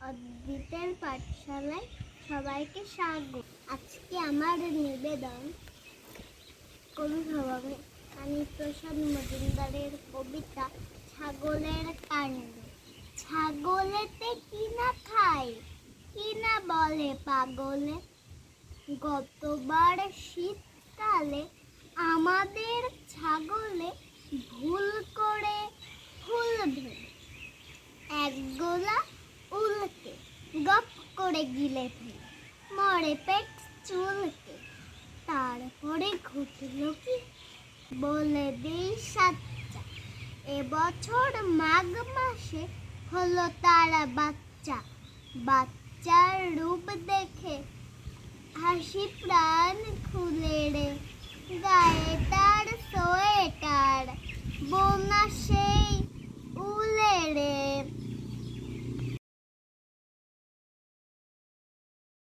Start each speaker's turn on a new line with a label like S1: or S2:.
S1: অদ্বিতের পাঠশালায় সবাইকে স্বাগত। আজকে আমার নিবেদন কবি ভবানী প্রসাদ মজুমদারের কবিতা ছাগলের কাণ্ড। ছাগলেতে কি না খায়, কি না বলে পাগলে। গতবার শীতকালে আমাদের ছাগলে ভুল করে ফুল ভেঙে এক গোলা উল্টে গপ করে গিলে ফেলে মরে পেট চুলকে। তারপরে ঘটল কি বলে দিই সাচ্চা, এবছর মাঘ মাসে হলো তার বাচ্চা। বাচ্চার রূপ দেখে হাসি প্রাণ খুলে রে, গায়ে তার সোয়েটার, বোনা সেই